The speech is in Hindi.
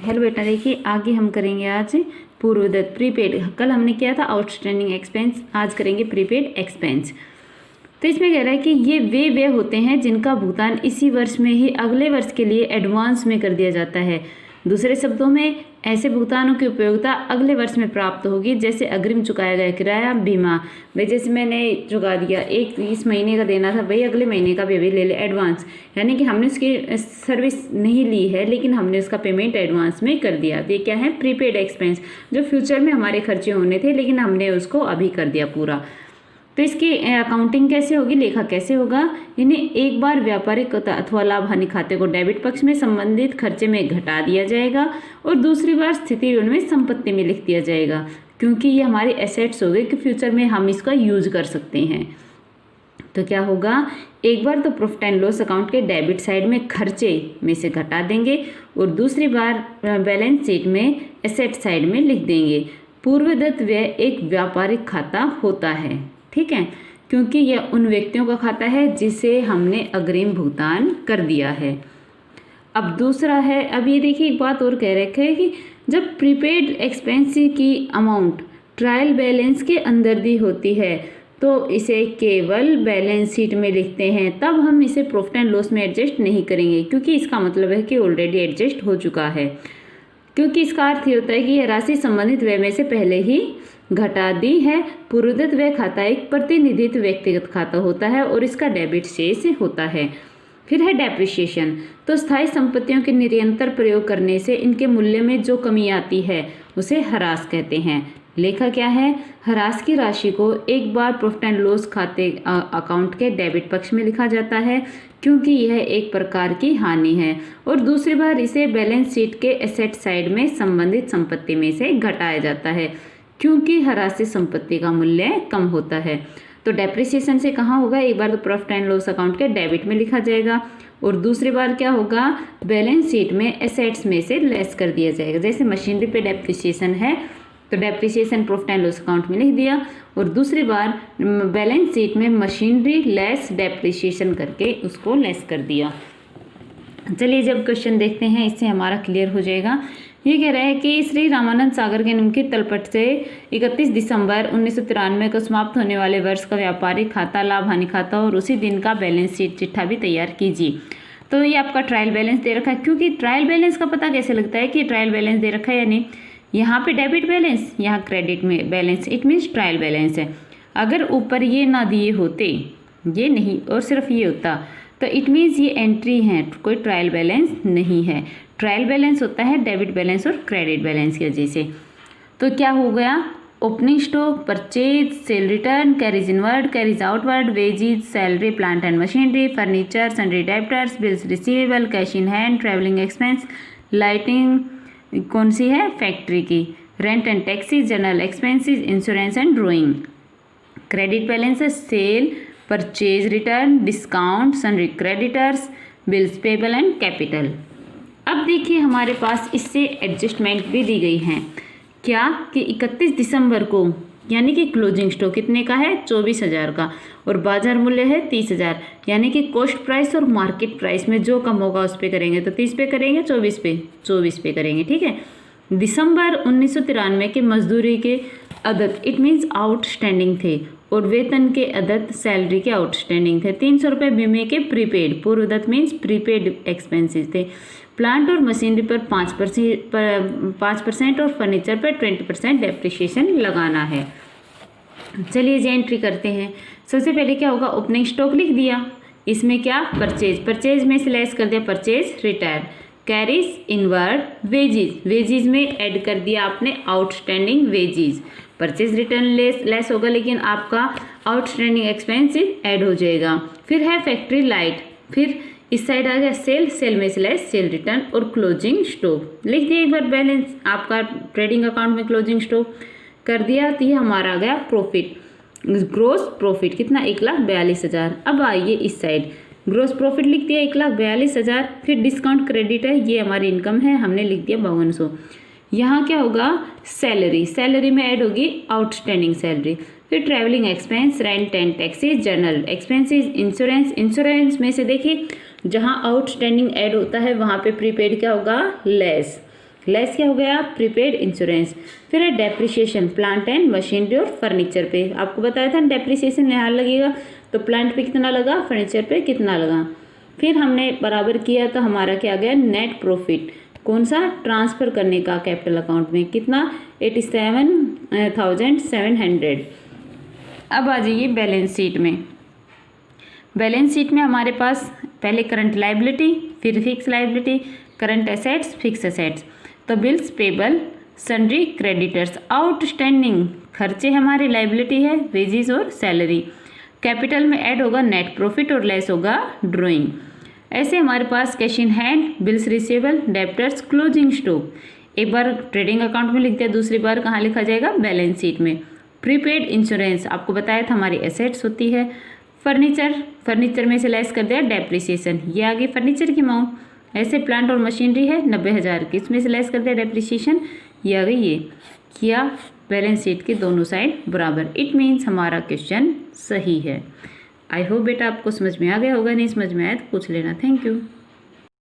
हेलो बेटा, देखिए आगे हम करेंगे आज पूर्वदत्त प्रीपेड। कल हमने किया था आउटस्टैंडिंग एक्सपेंस, आज करेंगे प्रीपेड एक्सपेंस। तो इसमें कह रहा है कि ये वे होते हैं जिनका भुगतान इसी वर्ष में ही अगले वर्ष के लिए एडवांस में कर दिया जाता है। दूसरे शब्दों में ऐसे भुगतानों की उपयोगिता अगले वर्ष में प्राप्त होगी, जैसे अग्रिम चुकाया गया किराया, बीमा। भाई जैसे मैंने चुका दिया, एक इस महीने का देना था, भाई अगले महीने का भी अभी ले ले एडवांस, यानी कि हमने उसकी सर्विस नहीं ली है लेकिन हमने उसका पेमेंट एडवांस में कर दिया। ये क्या है? प्रीपेड एक्सपेंस, जो फ्यूचर में हमारे खर्चे होने थे लेकिन हमने उसको अभी कर दिया पूरा। तो इसकी अकाउंटिंग कैसे होगी, लेखा कैसे होगा? इन्हें एक बार व्यापारिक अथवा लाभ हानि खाते को डेबिट पक्ष में संबंधित खर्चे में घटा दिया जाएगा और दूसरी बार स्थिति में संपत्ति में लिख दिया जाएगा, क्योंकि ये हमारे एसेट्स हो गए कि फ्यूचर में हम इसका यूज कर सकते हैं। तो क्या होगा, एक बार तो प्रॉफिट एंड लॉस अकाउंट के डेबिट साइड में खर्चे में से घटा देंगे और दूसरी बार बैलेंस शीट में एसेट साइड में लिख देंगे। पूर्वदत्त व्यय एक व्यापारिक खाता होता है, ठीक है, क्योंकि यह उन व्यक्तियों का खाता है जिसे हमने अग्रिम भुगतान कर दिया है। अब दूसरा है, अब ये देखिए एक बात और कह रखे हैं कि जब प्रीपेड एक्सपेंस की अमाउंट ट्रायल बैलेंस के अंदर दी होती है तो इसे केवल बैलेंस शीट में लिखते हैं, तब हम इसे प्रॉफिट एंड लॉस में एडजस्ट नहीं करेंगे, क्योंकि इसका मतलब है कि ऑलरेडी एडजस्ट हो चुका है। क्योंकि इसका अर्थ ये होता है कि यह राशि संबंधित व्यय में से पहले ही घटा दी है। पूर्वदत्त व्यय खाता एक प्रतिनिधित्व व्यक्तिगत खाता होता है और इसका डेबिट शेष होता है। फिर है डेप्रिसिएशन। तो स्थायी संपत्तियों के निरंतर प्रयोग करने से इनके मूल्य में जो कमी आती है उसे ह्रास कहते हैं। लेखा क्या है? ह्रास की राशि को एक बार प्रॉफिट एंड लॉस खाते अकाउंट के डेबिट पक्ष में लिखा जाता है, क्योंकि यह एक प्रकार की हानि है, और दूसरी बार इसे बैलेंस शीट के एसेट साइड में संबंधित संपत्ति में से घटाया जाता है, क्योंकि ह्रास से संपत्ति का मूल्य कम होता है। तो डेप्रिसिएशन से कहाँ होगा? एक बार तो प्रॉफिट एंड लॉस अकाउंट के डेबिट में लिखा जाएगा और दूसरी बार क्या होगा? बैलेंस शीट में एसेट्स में से लेस कर दिया जाएगा। जैसे मशीनरी पे डेप्रिसिएशन है तो depreciation profit and loss account में लिख दिया और दूसरी बार बैलेंस शीट में मशीनरी लेस डेप्रिसिएशन करके उसको लेस कर दिया। चलिए जब क्वेश्चन देखते हैं, इससे हमारा क्लियर हो जाएगा। ये कह रहा है कि श्री रामानंद सागर के निम्नलिखित तलपट से 31 दिसंबर 1993 को समाप्त होने वाले वर्ष का व्यापारिक खाता, लाभ हानि खाता और उसी दिन का बैलेंस शीट चिट्ठा भी तैयार कीजिए। तो ये आपका ट्रायल बैलेंस दे रखा है, क्योंकि ट्रायल बैलेंस का पता कैसे लगता है कि ट्रायल बैलेंस दे रखा है या नहीं। यहाँ पे डेबिट बैलेंस, यहाँ क्रेडिट में balance, it means trial balance है। अगर ऊपर ये ना दिए होते, ये नहीं और सिर्फ ये होता, तो इट मीन्स ये एंट्री है, कोई ट्रायल बैलेंस नहीं है। ट्रायल बैलेंस होता है डेबिट बैलेंस और क्रेडिट बैलेंस की वजह से। तो क्या हो गया? Opening stock, purchase, sale return, carriage inward, carriage outward, wages, salary, plant and machinery, furniture, sundry debtors, bills receivable, cash in hand, travelling expense, lighting कौन सी है? फैक्ट्री की, rent and taxes, general expenses, insurance and drawing. Credit balance है sale, purchase return, discount, sundry creditors, bills payable and capital. अब देखिए हमारे पास इससे एडजस्टमेंट भी दी गई हैं। क्या कि 31 दिसंबर को, यानी कि क्लोजिंग स्टॉक कितने का है? 24,000 का, और बाजार मूल्य है 30,000, यानी कि कॉस्ट प्राइस और मार्केट प्राइस में जो कम होगा उस पे करेंगे। तो 30 पे करेंगे, 24 पे करेंगे, ठीक है। दिसंबर 1993 के मजदूरी के अदद, इट मीन्स आउटस्टैंडिंग थे, और वेतन के अदद, सैलरी के आउटस्टैंडिंग थे। 300 रुपये बीमे के prepaid, Purvadatta means prepaid expenses थे। प्लांट और मशीनरी पर 5% और फर्नीचर पर 20% डेप्रिसिएशन लगाना है। चलिए जी एंट्री करते हैं। सबसे पहले क्या होगा? ओपनिंग स्टॉक लिख दिया, इसमें क्या? परचेज में से लेस कर दिया purchase return, carriage inward, wages में ऐड कर दिया आपने outstanding wages. Purchase return less होगा लेकिन आपका आउटस्टैंडिंग एक्सपेंसिव ऐड हो जाएगा। फिर है फैक्ट्री लाइट, फिर इस साइड आ गया सेल में से लेस सेल रिटर्न और क्लोजिंग स्टॉक लिख दिया। एक बार बैलेंस आपका ट्रेडिंग अकाउंट में क्लोजिंग स्टॉक कर दिया, तो ये हमारा आ गया प्रॉफिट, ग्रोस प्रॉफिट कितना? 1,42,000। अब आइए इस साइड, ग्रोस प्रॉफिट लिख दिया 1,42,000। फिर डिस्काउंट क्रेडिट है, ये हमारी इनकम है, हमने लिख दिया 5200। यहाँ क्या होगा? सैलरी में ऐड होगी आउटस्टैंडिंग सैलरी। फिर travelling expense, rent and taxes, general expenses, insurance में से देखिए जहाँ आउटस्टैंडिंग ऐड होता है वहाँ पे प्रीपेड क्या होगा? लेस। लेस क्या हो गया, प्रीपेड इंश्योरेंस। फिर है डेप्रिसिएशन, प्लांट एंड मशीनरी और फर्नीचर पे। आपको बताया था डेप्रिसिएशन यहाँ लगेगा, तो प्लांट पे कितना लगा, फर्नीचर पे कितना लगा। फिर हमने बराबर किया तो हमारा क्या आ गया, नेट प्रॉफिट। कौन सा, ट्रांसफ़र करने का कैपिटल अकाउंट में, कितना, 87,700। अब आ जाइए बैलेंस शीट में। बैलेंस शीट में हमारे पास पहले करंट लाइबिलिटी, फिर fix liability, current assets, fix assets. तो bills payable, sundry creditors, outstanding खर्चे हमारे लाइबिलिटी है, वेजेस और सैलरी। कैपिटल में ऐड होगा नेट प्रॉफिट और लेस होगा ड्राइंग। ऐसे हमारे पास cash in hand, bills receivable, debtors, closing stock. एक बार ट्रेडिंग अकाउंट में लिख दिया, दूसरी बार कहाँ लिखा जाएगा, बैलेंस शीट में। प्रीपेड इंश्योरेंस आपको बताया था हमारी एसेट्स होती है। फर्नीचर में से लेस कर दिया डेप्रिसिएशन, ये आ गई फर्नीचर की अमाउंट। ऐसे प्लांट और मशीनरी है 90,000 की, इसमें से लेस कर दिया डेप्रिसिएशन, ये आ गई ये। किया बैलेंस शीट के दोनों साइड बराबर, इट मीन्स हमारा क्वेश्चन सही है। आई होप बेटा आपको समझ में आ गया होगा, नहीं समझ में आया तो पूछ लेना। Thank you.